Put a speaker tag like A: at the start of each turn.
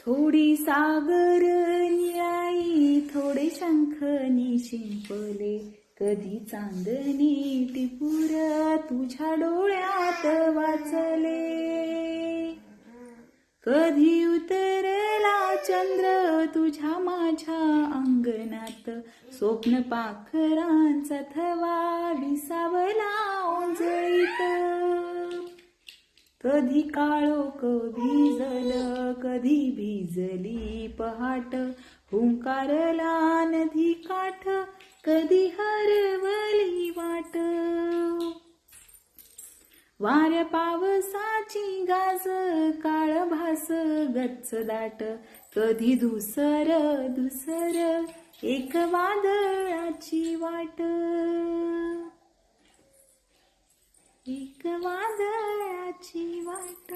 A: थोडी सागर निळाई थोडे शंखनी शिंपले, कधी चांदणी टिपूर तुझ्या डोळ्यात वाचले. कधी उतरला चंद्र तुझ्या माझ्या अंगणात, स्वप्न पाखरांचा थवा विसावला ओंजळीत. कधी काळोख भिजल कधी भिजली पहाट, हुंकारला नदी काठ कधी हरवली वाट. वाऱ्या पावसाची गाज काळभास गच्च दाट, कधी धुसर धुसर एक वादळाची वाट. एक वादळाची वाट.